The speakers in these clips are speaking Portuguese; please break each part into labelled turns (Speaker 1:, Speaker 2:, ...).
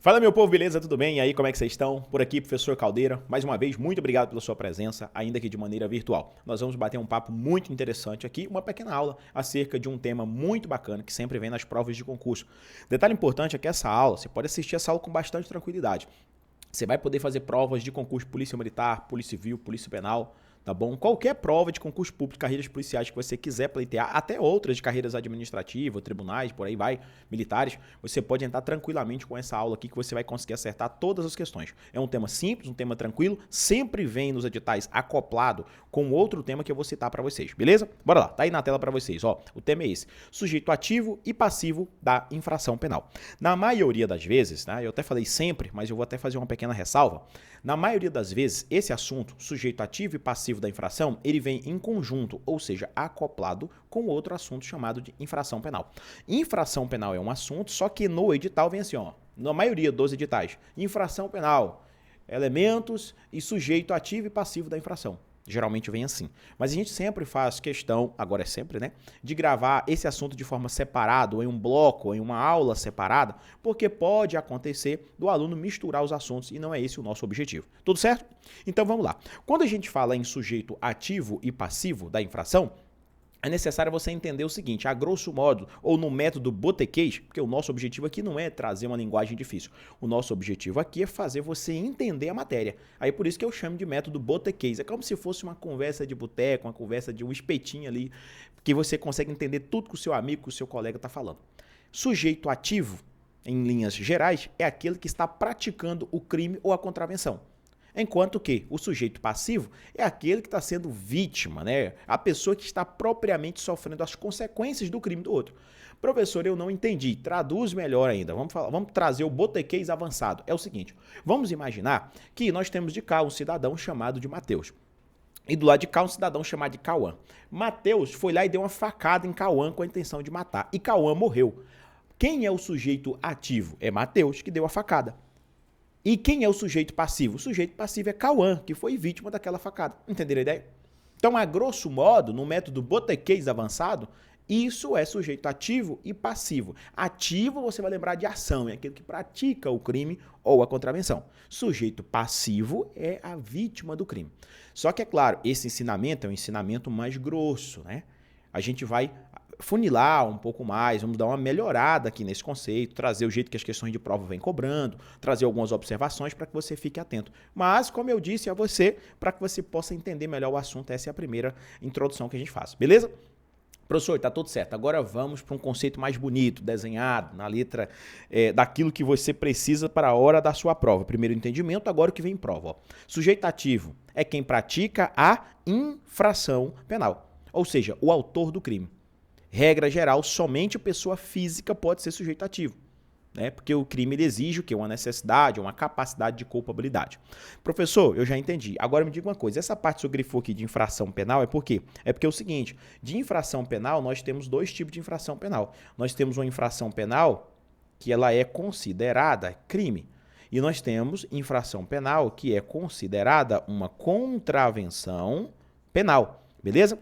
Speaker 1: Fala, meu povo, beleza? Tudo bem? E aí, como é que vocês estão? Por aqui, professor Caldeira. Mais uma vez, muito obrigado pela sua presença, ainda que de maneira virtual. Nós vamos bater um papo muito interessante aqui, uma pequena aula acerca de um tema muito bacana que sempre vem nas provas de concurso. Detalhe importante é que essa aula, você pode assistir essa aula com bastante tranquilidade. Você vai poder fazer provas de concurso Polícia Militar, Polícia Civil, Polícia Penal, tá bom? Qualquer prova de concurso público, carreiras policiais que você quiser pleitear, até outras de carreiras administrativas, tribunais, por aí vai, militares, você pode entrar tranquilamente com essa aula aqui que você vai conseguir acertar todas as questões. É um tema simples, um tema tranquilo, sempre vem nos editais acoplado com outro tema que eu vou citar para vocês, beleza? Bora lá, tá aí na tela para vocês, ó. O tema é esse: sujeito ativo e passivo da infração penal. Na maioria das vezes, né, eu até falei sempre, mas eu vou até fazer uma pequena ressalva. Na maioria das vezes, esse assunto, sujeito ativo e passivo da infração, ele vem em conjunto, ou seja, acoplado com outro assunto chamado de infração penal. Infração penal é um assunto, só que no edital vem assim, ó, na maioria dos editais, infração penal, elementos e sujeito ativo e passivo da infração. Geralmente vem assim. Mas a gente sempre faz questão, agora é sempre, né, de gravar esse assunto de forma separada, ou em um bloco, ou em uma aula separada, porque pode acontecer do aluno misturar os assuntos e não é esse o nosso objetivo. Tudo certo? Então vamos lá. Quando a gente fala em sujeito ativo e passivo da infração, é necessário você entender o seguinte: a grosso modo, ou no método botequês, porque o nosso objetivo aqui não é trazer uma linguagem difícil. O nosso objetivo aqui é fazer você entender a matéria. Aí por isso que eu chamo de método botequês. É como se fosse uma conversa de boteco, uma conversa de um espetinho ali, que você consegue entender tudo que o seu amigo, que o seu colega está falando. Sujeito ativo, em linhas gerais, é aquele que está praticando o crime ou a contravenção. Enquanto que o sujeito passivo é aquele que está sendo vítima, né? A pessoa que está propriamente sofrendo as consequências do crime do outro. Professor, eu não entendi. Traduz melhor ainda. Vamos trazer o botequês avançado. É o seguinte: vamos imaginar que nós temos de cá um cidadão chamado de Mateus. E do lado de cá um cidadão chamado de Cauã. Mateus foi lá e deu uma facada em Cauã com a intenção de matar. E Cauã morreu. Quem é o sujeito ativo? É Mateus, que deu a facada. E quem é o sujeito passivo? O sujeito passivo é Cauã, que foi vítima daquela facada. Entenderam a ideia? Então, a grosso modo, no método botequês avançado, isso é sujeito ativo e passivo. Ativo, você vai lembrar de ação, é aquele que pratica o crime ou a contravenção. Sujeito passivo é a vítima do crime. Só que, é claro, esse ensinamento é um ensinamento mais grosso, né? A gente vai funilar um pouco mais, vamos dar uma melhorada aqui nesse conceito, trazer o jeito que as questões de prova vêm cobrando, trazer algumas observações para que você fique atento. Mas, como eu disse a você, para que você possa entender melhor o assunto, essa é a primeira introdução que a gente faz, beleza? Professor, tá tudo certo. Agora vamos para um conceito mais bonito, desenhado, na letra daquilo que você precisa para a hora da sua prova. Primeiro entendimento, agora o que vem em prova. Ó. Sujeito ativo é quem pratica a infração penal, ou seja, o autor do crime. Regra geral, somente pessoa física pode ser sujeito ativo, né? Porque o crime ele exige o quê? Uma necessidade, uma capacidade de culpabilidade. Professor, eu já entendi. Agora me diga uma coisa, essa parte que você grifou aqui de infração penal é por quê? É porque é o seguinte, de infração penal nós temos dois tipos de infração penal. Nós temos uma infração penal que ela é considerada crime. E nós temos infração penal que é considerada uma contravenção penal, beleza?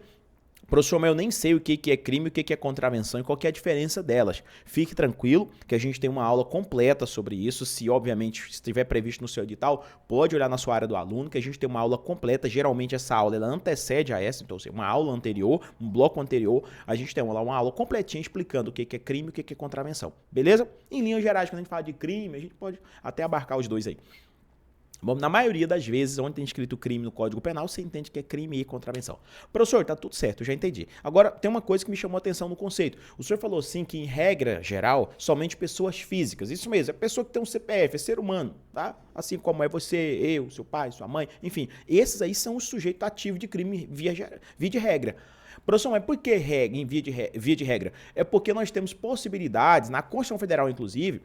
Speaker 1: Professor, mas eu nem sei o que é crime, o que é contravenção e qual que é a diferença delas. Fique tranquilo que a gente tem uma aula completa sobre isso. Se, obviamente, estiver previsto no seu edital, pode olhar na sua área do aluno, que a gente tem uma aula completa. Geralmente, essa aula ela antecede a essa, então, uma aula anterior, um bloco anterior, a gente tem uma aula completinha explicando o que é crime e o que é contravenção. Beleza? Em linhas gerais, quando a gente fala de crime, a gente pode até abarcar os dois aí. Bom, na maioria das vezes, onde tem escrito crime no Código Penal, você entende que é crime e contravenção. Professor, tá tudo certo, eu já entendi. Agora, tem uma coisa que me chamou a atenção no conceito. O senhor falou assim que, em regra geral, somente pessoas físicas. Isso mesmo, é pessoa que tem um CPF, é ser humano, tá? Assim como é você, eu, seu pai, sua mãe, enfim. Esses aí são os sujeitos ativos de crime via de regra. Professor, mas por que regra, em via de regra? É porque nós temos possibilidades, na Constituição Federal, inclusive.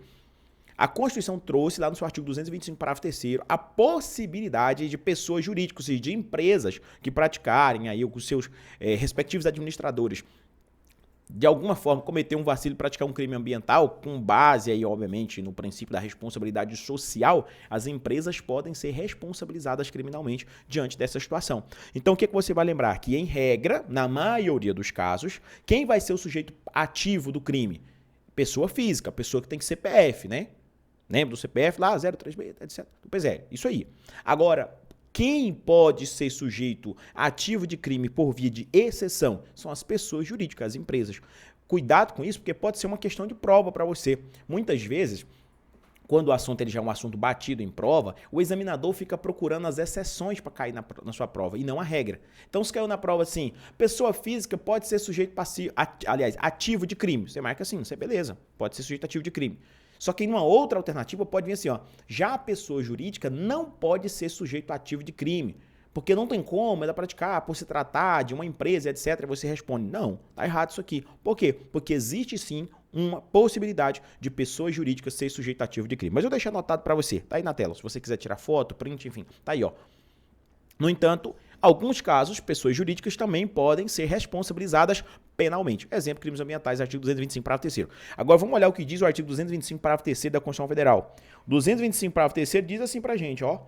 Speaker 1: A Constituição trouxe, lá no seu artigo 225, parágrafo 3º, a possibilidade de pessoas jurídicas, ou seja, de empresas que praticarem aí com seus respectivos administradores, de alguma forma, cometer um vacilo e praticar um crime ambiental, com base aí, obviamente, no princípio da responsabilidade social, as empresas podem ser responsabilizadas criminalmente diante dessa situação. Então, o que você vai lembrar? Que, em regra, na maioria dos casos, quem vai ser o sujeito ativo do crime? Pessoa física, pessoa que tem CPF, né? Lembra do CPF lá, 036, etc. Do PZL. Isso aí. Agora, quem pode ser sujeito ativo de crime por via de exceção são as pessoas jurídicas, as empresas. Cuidado com isso, porque pode ser uma questão de prova para você. Muitas vezes, quando o assunto ele já é um assunto batido em prova, o examinador fica procurando as exceções para cair na sua prova e não a regra. Então, se caiu na prova assim, pessoa física pode ser sujeito passivo, aliás, ativo de crime. Você marca assim, você beleza, pode ser sujeito ativo de crime. Só que em uma outra alternativa pode vir assim, ó, já a pessoa jurídica não pode ser sujeito ativo de crime, porque não tem como ela praticar por se tratar de uma empresa, etc. Você responde, não, tá errado isso aqui. Por quê? Porque existe sim uma possibilidade de pessoa jurídica ser sujeito ativo de crime. Mas eu deixei anotado para você, tá aí na tela. Se você quiser tirar foto, print, enfim, tá aí, ó. No entanto, alguns casos, pessoas jurídicas também podem ser responsabilizadas penalmente. Exemplo, crimes ambientais, artigo 225, parágrafo 3º. Agora vamos olhar o que diz o artigo 225, parágrafo 3º da Constituição Federal. 225, parágrafo 3º diz assim pra gente, ó.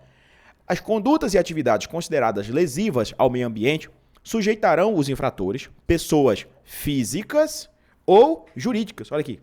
Speaker 1: As condutas e atividades consideradas lesivas ao meio ambiente sujeitarão os infratores, pessoas físicas ou jurídicas, olha aqui,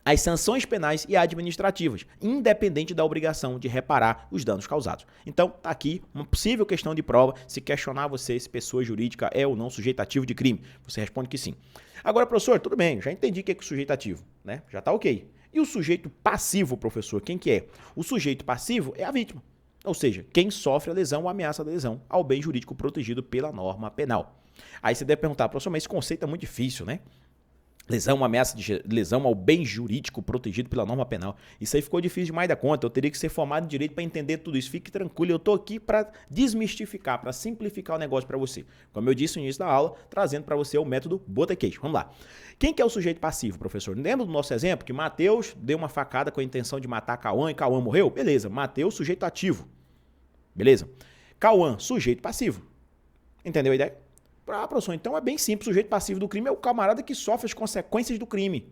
Speaker 1: as sanções penais e administrativas, independente da obrigação de reparar os danos causados. Então, tá aqui uma possível questão de prova, se questionar você se pessoa jurídica é ou não sujeito ativo de crime. Você responde que sim. Agora, professor, tudo bem, já entendi o que é o sujeito ativo, né? Já tá ok. E o sujeito passivo, professor, quem que é? O sujeito passivo é a vítima, ou seja, quem sofre a lesão ou ameaça da lesão ao bem jurídico protegido pela norma penal. Aí você deve perguntar, professor, mas esse conceito é muito difícil, né? Lesão, uma ameaça de lesão ao bem jurídico protegido pela norma penal. Isso aí ficou difícil demais da conta. Eu teria que ser formado em direito para entender tudo isso. Fique tranquilo, eu estou aqui para desmistificar, para simplificar o negócio para você. Como eu disse no início da aula, trazendo para você o método Botequete. Vamos lá. Quem que é o sujeito passivo, professor? Lembra do nosso exemplo que Mateus deu uma facada com a intenção de matar Cauã e Cauã morreu? Beleza. Mateus, sujeito ativo. Beleza. Cauã, sujeito passivo. Entendeu a ideia? Ah, professor, então é bem simples. O sujeito passivo do crime é o camarada que sofre as consequências do crime.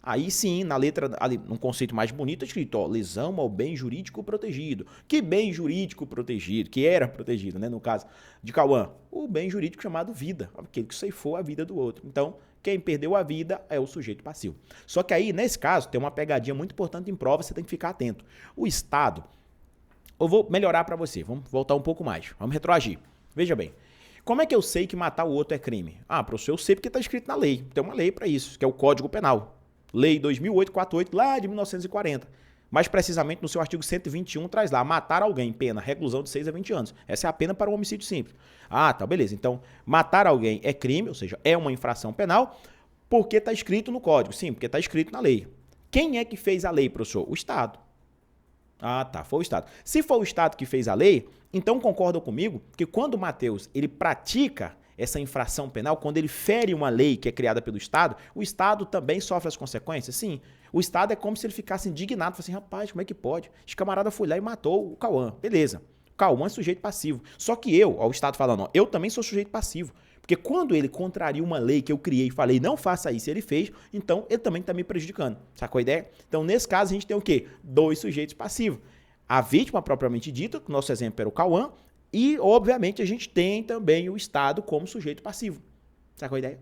Speaker 1: Aí sim, na letra, ali, num conceito mais bonito, é escrito, ó, lesão ao bem jurídico protegido. Que bem jurídico protegido? Que era protegido, né? No caso de Cauã, o bem jurídico chamado vida, aquele que ceifou a vida do outro. Então, quem perdeu a vida é o sujeito passivo. Só que aí, nesse caso, tem uma pegadinha muito importante em prova, você tem que ficar atento. O Estado, eu vou melhorar para você, vamos voltar um pouco mais, vamos retroagir. Veja bem. Como é que eu sei que matar o outro é crime? Ah, professor, eu sei porque está escrito na lei. Tem uma lei para isso, que é o Código Penal. Lei 2848, lá de 1940. Mais precisamente, no seu artigo 121, traz lá, matar alguém, pena, reclusão de 6 a 20 anos. Essa é a pena para um homicídio simples. Ah, tá, beleza. Então, matar alguém é crime, ou seja, é uma infração penal, porque está escrito no Código. Sim, porque está escrito na lei. Quem é que fez a lei, professor? O Estado. Ah, tá, foi o Estado. Se for o Estado que fez a lei, então concordam comigo que quando o Mateus ele pratica essa infração penal, quando ele fere uma lei que é criada pelo Estado, o Estado também sofre as consequências? Sim. O Estado é como se ele ficasse indignado, assim, rapaz, como é que pode? Esse camarada foi lá e matou o Cauã. Beleza. O Cauã é sujeito passivo. Só que eu, ó, o Estado falando, ó, eu também sou sujeito passivo. Porque quando ele contraria uma lei que eu criei e falei, não faça isso, ele fez, então ele também está me prejudicando. Sacou a ideia? Então, nesse caso, a gente tem o quê? Dois sujeitos passivos. A vítima propriamente dita, que o nosso exemplo era o Cauã, e, obviamente, a gente tem também o Estado como sujeito passivo. Sacou a ideia?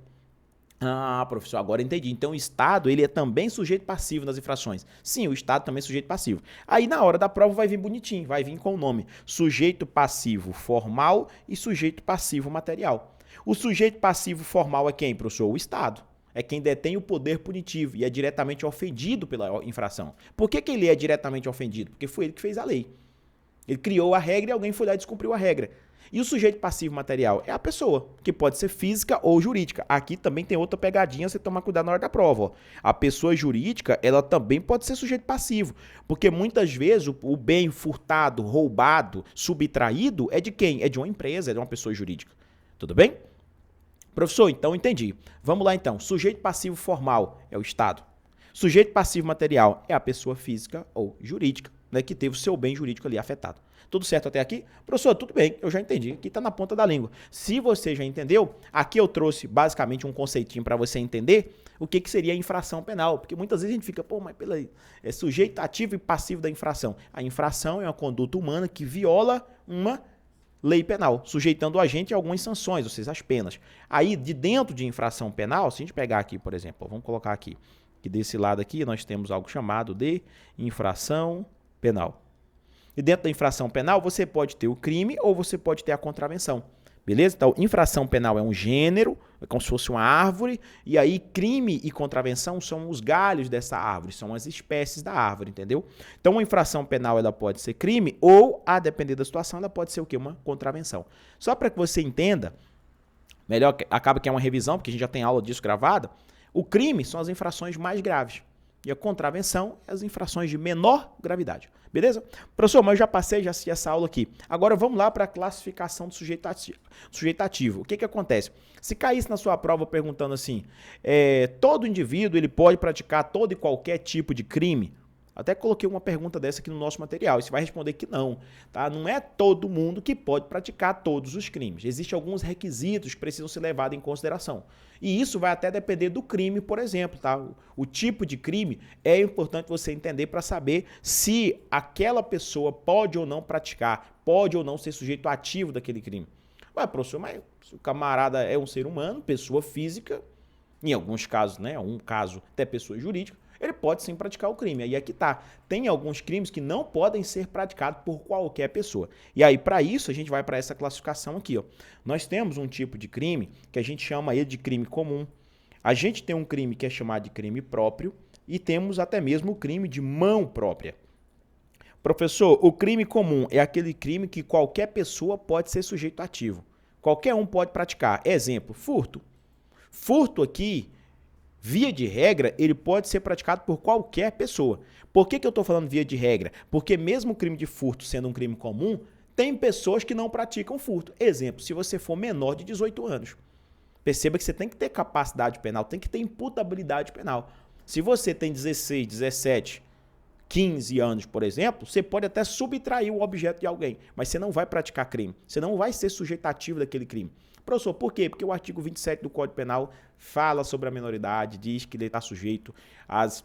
Speaker 1: Ah, professor, agora entendi. Então, o Estado, ele é também sujeito passivo nas infrações. Sim, o Estado também é sujeito passivo. Aí, na hora da prova, vai vir bonitinho, vai vir com o nome sujeito passivo formal e sujeito passivo material. O sujeito passivo formal é quem, professor? O Estado. É quem detém o poder punitivo e é diretamente ofendido pela infração. Por que ele é diretamente ofendido? Porque foi ele que fez a lei. Ele criou a regra e alguém foi lá e descumpriu a regra. E o sujeito passivo material é a pessoa, que pode ser física ou jurídica. Aqui também tem outra pegadinha, você tomar cuidado na hora da prova. Ó. A pessoa jurídica, ela também pode ser sujeito passivo, porque muitas vezes o bem furtado, roubado, subtraído é de quem? É de uma empresa, é de uma pessoa jurídica. Tudo bem? Professor, então entendi. Vamos lá então. Sujeito passivo formal é o Estado. Sujeito passivo material é a pessoa física ou jurídica, né, que teve o seu bem jurídico ali afetado. Tudo certo até aqui? Professor, tudo bem, eu já entendi. Aqui está na ponta da língua. Se você já entendeu, aqui eu trouxe basicamente um conceitinho para você entender o que seria a infração penal. Porque muitas vezes a gente fica, pô, mas é sujeito ativo e passivo da infração. A infração é uma conduta humana que viola uma lei penal, sujeitando a gente a algumas sanções, ou seja, as penas. Aí, de dentro de infração penal, se a gente pegar aqui, por exemplo, vamos colocar aqui, que desse lado aqui nós temos algo chamado de infração penal. E dentro da infração penal você pode ter o crime ou você pode ter a contravenção. Beleza? Então, infração penal é um gênero, é como se fosse uma árvore, e aí crime e contravenção são os galhos dessa árvore, são as espécies da árvore, entendeu? Então, uma infração penal ela pode ser crime ou, a depender da situação, ela pode ser o quê? Uma contravenção. Só para que você entenda, melhor, acaba que é uma revisão, porque a gente já tem aula disso gravada, o crime são as infrações mais graves e a contravenção é as infrações de menor gravidade. Beleza? Professor, mas eu já passei, já assisti essa aula aqui. Agora vamos lá para a classificação do sujeito ativo. O que acontece? Se caísse na sua prova perguntando assim, todo indivíduo ele pode praticar todo e qualquer tipo de crime? Até coloquei uma pergunta dessa aqui no nosso material, e você vai responder que não, tá? Não é todo mundo que pode praticar todos os crimes. Existem alguns requisitos que precisam ser levados em consideração. E isso vai até depender do crime, por exemplo, tá? O tipo de crime é importante você entender para saber se aquela pessoa pode ou não praticar, pode ou não ser sujeito ativo daquele crime. Ué, professor, mas o camarada é um ser humano, pessoa física, em alguns casos, né? Um caso até pessoa jurídica, ele pode sim praticar o crime. Aí é que tá. Tem alguns crimes que não podem ser praticados por qualquer pessoa. E aí, para isso, a gente vai para essa classificação aqui, ó. Nós temos um tipo de crime que a gente chama ele de crime comum. A gente tem um crime que é chamado de crime próprio e temos até mesmo o crime de mão própria. Professor, o crime comum é aquele crime que qualquer pessoa pode ser sujeito ativo. Qualquer um pode praticar. Exemplo, furto. Furto aqui, via de regra, ele pode ser praticado por qualquer pessoa. Por que eu estou falando via de regra? Porque mesmo o crime de furto sendo um crime comum, tem pessoas que não praticam furto. Exemplo, se você for menor de 18 anos. Perceba que você tem que ter capacidade penal, tem que ter imputabilidade penal. Se você tem 16, 17, 15 anos, por exemplo, você pode até subtrair o objeto de alguém, mas você não vai praticar crime. Você não vai ser sujeito ativo daquele crime. Professor, por quê? Porque o artigo 27 do Código Penal fala sobre a minoridade, diz que ele está sujeito às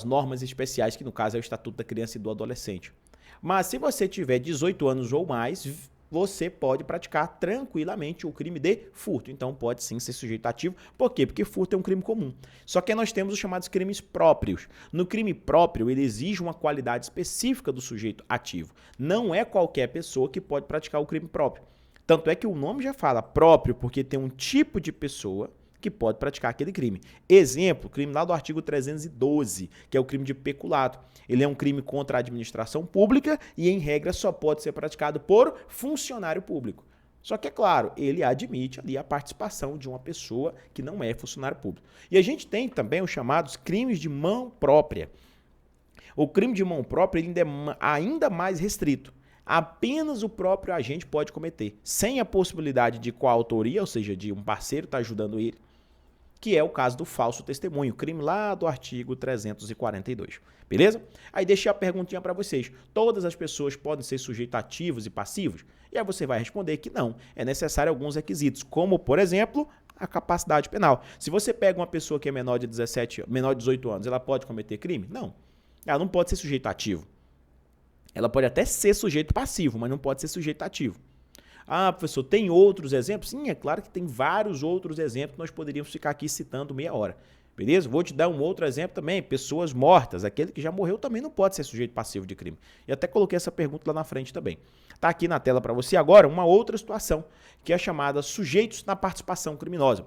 Speaker 1: normas especiais, que no caso é o Estatuto da Criança e do Adolescente. Mas se você tiver 18 anos ou mais, você pode praticar tranquilamente o crime de furto. Então pode sim ser sujeito ativo. Por quê? Porque furto é um crime comum. Só que nós temos os chamados crimes próprios. No crime próprio, ele exige uma qualidade específica do sujeito ativo. Não é qualquer pessoa que pode praticar o crime próprio. Tanto é que o nome já fala próprio, porque tem um tipo de pessoa que pode praticar aquele crime. Exemplo, crime lá do artigo 312, que é o crime de peculato. Ele é um crime contra a administração pública e, em regra, só pode ser praticado por funcionário público. Só que, é claro, ele admite ali a participação de uma pessoa que não é funcionário público. E a gente tem também os chamados crimes de mão própria. O crime de mão própria ele ainda mais restrito. Apenas o próprio agente pode cometer, sem a possibilidade de coautoria, ou seja, de um parceiro estar ajudando ele, que é o caso do falso testemunho, crime lá do artigo 342. Beleza? Aí deixei a perguntinha para vocês. Todas as pessoas podem ser sujeitos ativos e passivos? E aí você vai responder que não. É necessário alguns requisitos, como, por exemplo, a capacidade penal. Se você pega uma pessoa que é menor de 18 anos, ela pode cometer crime? Não. Ela não pode ser sujeito ativo. Ela pode até ser sujeito passivo, mas não pode ser sujeito ativo. Ah, professor, tem outros exemplos? Sim, é claro que tem vários outros exemplos que nós poderíamos ficar aqui citando meia hora. Beleza? Vou te dar um outro exemplo também. Pessoas mortas. Aquele que já morreu também não pode ser sujeito passivo de crime. E até coloquei essa pergunta lá na frente também. Está aqui na tela para você agora uma outra situação, que é chamada sujeitos na participação criminosa.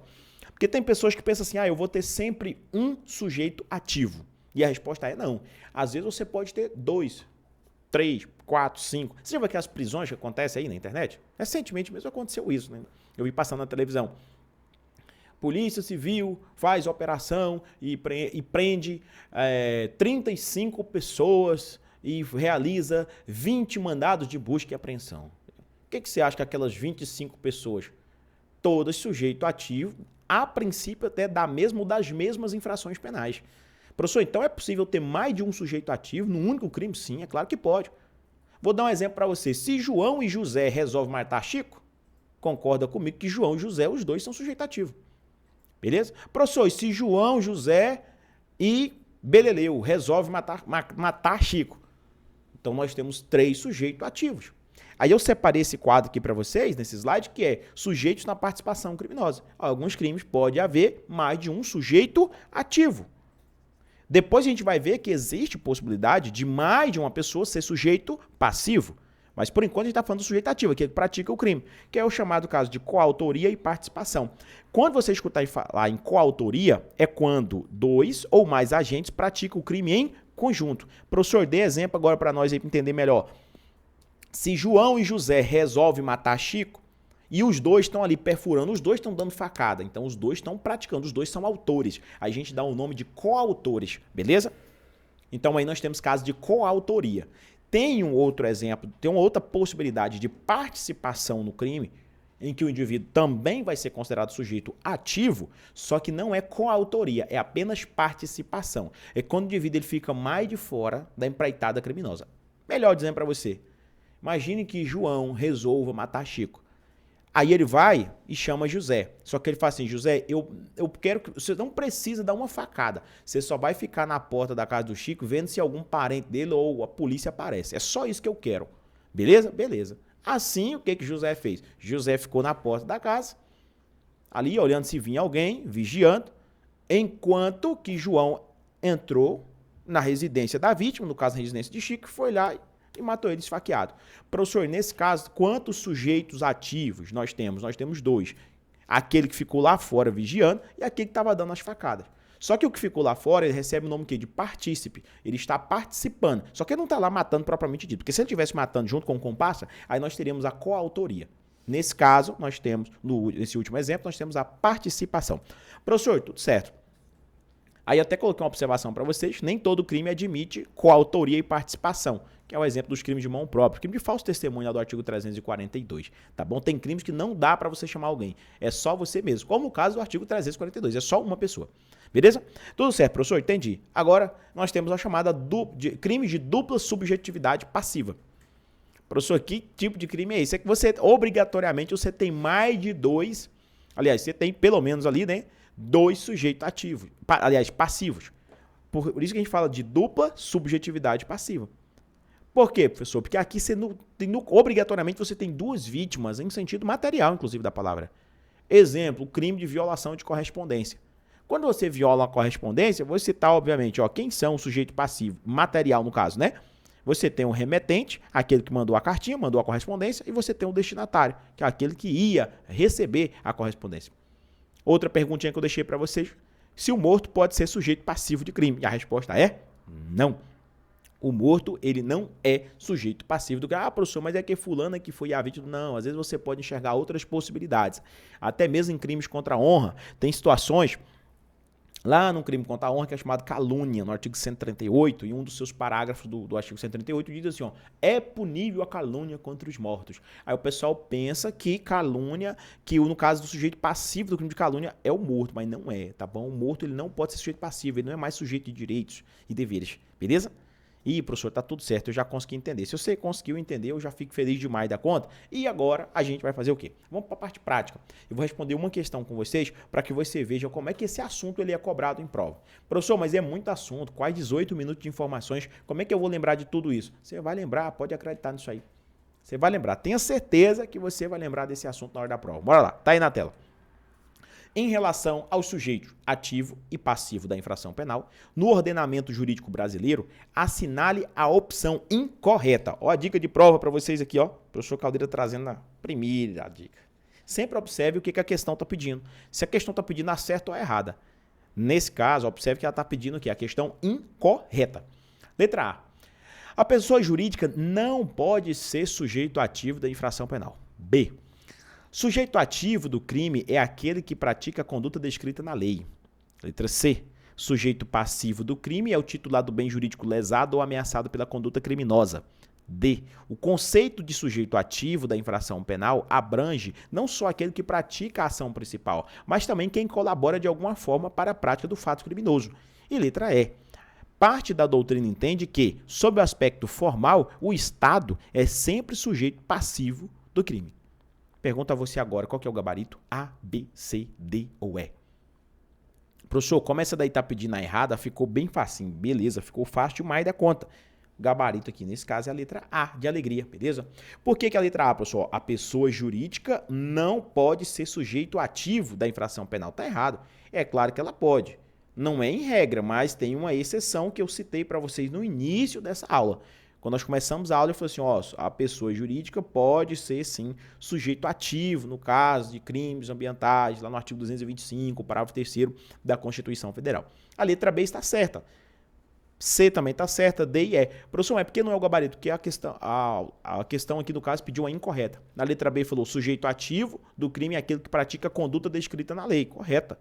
Speaker 1: Porque tem pessoas que pensam assim, eu vou ter sempre um sujeito ativo. E a resposta é não. Às vezes você pode ter 2, 3, 4, 5. Você já viu aquelas prisões que acontecem aí na internet? Recentemente mesmo aconteceu isso, né? Eu vi passando na televisão. Polícia Civil faz operação e prende 35 pessoas e realiza 20 mandados de busca e apreensão. O que você acha que aquelas 25 pessoas, todas sujeito ativo, a princípio até das mesmas infrações penais? Professor, então é possível ter mais de um sujeito ativo num único crime? Sim, é claro que pode. Vou dar um exemplo para você. Se João e José resolvem matar Chico, concorda comigo que João e José, os dois são sujeito ativo. Beleza? Professor, e se João, José e Beleleu resolvem matar Chico? Então nós temos 3 sujeitos ativos. Aí eu separei esse quadro aqui para vocês, nesse slide, que é sujeitos na participação criminosa. Alguns crimes pode haver mais de um sujeito ativo. Depois a gente vai ver que existe possibilidade de mais de uma pessoa ser sujeito passivo. Mas por enquanto a gente está falando do sujeito ativo, aquele que pratica o crime, que é o chamado caso de coautoria e participação. Quando você escutar falar em coautoria, é quando 2 ou mais agentes praticam o crime em conjunto. Professor, dê exemplo agora para nós aí para entender melhor. Se João e José resolvem matar Chico, e os dois estão ali perfurando, os dois estão dando facada. Então, os dois estão praticando, os dois são autores. A gente dá o nome de coautores, beleza? Então, aí nós temos caso de coautoria. Tem um outro exemplo, tem uma outra possibilidade de participação no crime, em que o indivíduo também vai ser considerado sujeito ativo, só que não é coautoria, é apenas participação. É quando o indivíduo ele fica mais de fora da empreitada criminosa. Melhor dizendo para você, imagine que João resolva matar Chico. Aí ele vai e chama José. Só que ele fala assim, José, eu quero que você não precisa dar uma facada. Você só vai ficar na porta da casa do Chico vendo se algum parente dele ou a polícia aparece. É só isso que eu quero. Beleza? Beleza. Assim, o que José fez? José ficou na porta da casa, ali olhando se vinha alguém, vigiando, enquanto que João entrou na residência da vítima, no caso a residência de Chico, foi lá e matou ele esfaqueado. Professor, nesse caso, quantos sujeitos ativos nós temos? Nós temos 2. Aquele que ficou lá fora vigiando e aquele que estava dando as facadas. Só que o que ficou lá fora, ele recebe o nome de partícipe. Ele está participando. Só que ele não está lá matando propriamente dito. Porque se ele estivesse matando junto com o comparsa, aí nós teríamos a coautoria. Nesse caso, nós temos, nesse último exemplo, nós temos a participação. Professor, tudo certo. Aí até coloquei uma observação para vocês, nem todo crime admite coautoria e participação, que é o exemplo dos crimes de mão própria, crime de falso testemunho lá do artigo 342, tá bom? Tem crimes que não dá para você chamar alguém, é só você mesmo, como o caso do artigo 342, é só uma pessoa, beleza? Tudo certo, professor, entendi. Agora, nós temos a chamada crimes de dupla subjetividade passiva. Professor, que tipo de crime é esse? É que você, obrigatoriamente, você tem mais de 2, aliás, você tem pelo menos ali, né? 2 sujeitos ativos, aliás, passivos. Por isso que a gente fala de dupla subjetividade passiva. Por quê, professor? Porque aqui você obrigatoriamente você tem 2 vítimas, em sentido material, inclusive, da palavra. Exemplo, o crime de violação de correspondência. Quando você viola uma correspondência, você está, obviamente, quem são o sujeito passivo, material no caso, né? Você tem o remetente, aquele que mandou a cartinha, mandou a correspondência, e você tem o destinatário, que é aquele que ia receber a correspondência. Outra perguntinha que eu deixei para vocês, se o morto pode ser sujeito passivo de crime? E a resposta é não. O morto, ele não é sujeito passivo do crime. Ah, professor, mas é que fulano que foi a vítima. Não, às vezes você pode enxergar outras possibilidades. Até mesmo em crimes contra a honra, tem situações, lá no crime contra a honra, que é chamado calúnia, no artigo 138, e um dos seus parágrafos do artigo 138 diz assim, é punível a calúnia contra os mortos. Aí o pessoal pensa que calúnia, que no caso do sujeito passivo do crime de calúnia é o morto, mas não é, tá bom? O morto ele não pode ser sujeito passivo, ele não é mais sujeito de direitos e deveres, beleza? Ih, professor, tá tudo certo, eu já consegui entender. Se você conseguiu entender, eu já fico feliz demais da conta. E agora a gente vai fazer o quê? Vamos para a parte prática. Eu vou responder uma questão com vocês para que você veja como é que esse assunto ele é cobrado em prova. Professor, mas é muito assunto, quase 18 minutos de informações. Como é que eu vou lembrar de tudo isso? Você vai lembrar, pode acreditar nisso aí. Você vai lembrar. Tenha certeza que você vai lembrar desse assunto na hora da prova. Bora lá, tá aí na tela. Em relação aos sujeitos ativo e passivo da infração penal, no ordenamento jurídico brasileiro, assinale a opção incorreta. Ó a dica de prova para vocês aqui, ó. Professor Caldeira trazendo na primeira dica. Sempre observe o que a questão está pedindo. Se a questão está pedindo a certa ou a errada. Nesse caso, observe que ela está pedindo o quê? A questão incorreta. Letra A. A pessoa jurídica não pode ser sujeito ativo da infração penal. B. Sujeito ativo do crime é aquele que pratica a conduta descrita na lei. Letra C. Sujeito passivo do crime é o titular do bem jurídico lesado ou ameaçado pela conduta criminosa. D. O conceito de sujeito ativo da infração penal abrange não só aquele que pratica a ação principal, mas também quem colabora de alguma forma para a prática do fato criminoso. E letra E. Parte da doutrina entende que, sob o aspecto formal, o Estado é sempre sujeito passivo do crime. Pergunto a você agora, qual que é o gabarito? A, B, C, D ou E? Professor, como essa daí tá pedindo a errada, ficou bem facinho. Beleza, ficou fácil demais da conta. gabarito aqui, nesse caso, é a letra A, de alegria, beleza? Por que a letra A, pessoal? A pessoa jurídica não pode ser sujeito ativo da infração penal. Tá errado. É claro que ela pode. Não é em regra, mas tem uma exceção que eu citei para vocês no início dessa aula. Quando nós começamos a aula, eu falei assim, ó, a pessoa jurídica pode ser, sim, sujeito ativo, no caso de crimes ambientais, lá no artigo 225, parágrafo 3º da Constituição Federal. A letra B está certa. C também está certa, D e E. Professor, mas por que não é o gabarito? Porque a questão aqui, no caso, pediu a incorreta. Na letra B falou, sujeito ativo do crime é aquele que pratica a conduta descrita na lei. Correta.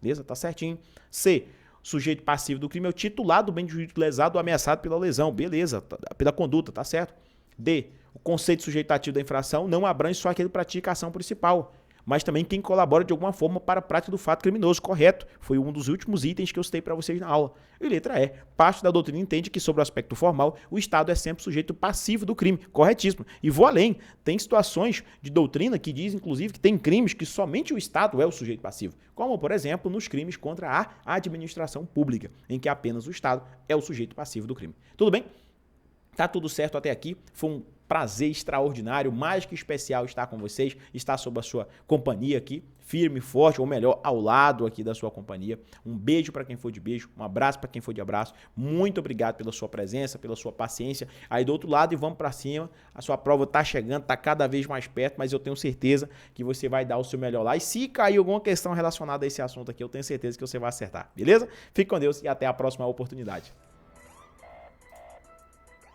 Speaker 1: Beleza? Tá certinho. C, sujeito passivo do crime é o titular do bem jurídico lesado ou ameaçado pela lesão. Beleza, pela conduta, tá certo. D, o conceito de sujeito ativo da infração não abrange só aquele que pratica a ação principal, mas também quem colabora de alguma forma para a prática do fato criminoso. Correto. Foi um dos últimos itens que eu citei para vocês na aula. E letra E, parte da doutrina entende que sobre o aspecto formal, o Estado é sempre sujeito passivo do crime. Corretíssimo. E vou além. Tem situações de doutrina que diz, inclusive, que tem crimes que somente o Estado é o sujeito passivo. Como, por exemplo, nos crimes contra a administração pública, em que apenas o Estado é o sujeito passivo do crime. Tudo bem? Tá tudo certo até aqui. Foi um prazer extraordinário, mais que especial estar com vocês, estar sob a sua companhia aqui, firme e forte, ou melhor, ao lado aqui da sua companhia. Um beijo para quem for de beijo, um abraço para quem for de abraço. Muito obrigado pela sua presença, pela sua paciência aí do outro lado e vamos para cima. A sua prova tá chegando, tá cada vez mais perto, mas eu tenho certeza que você vai dar o seu melhor lá. E se cair alguma questão relacionada a esse assunto aqui, eu tenho certeza que você vai acertar, beleza? Fique com Deus e até a próxima oportunidade.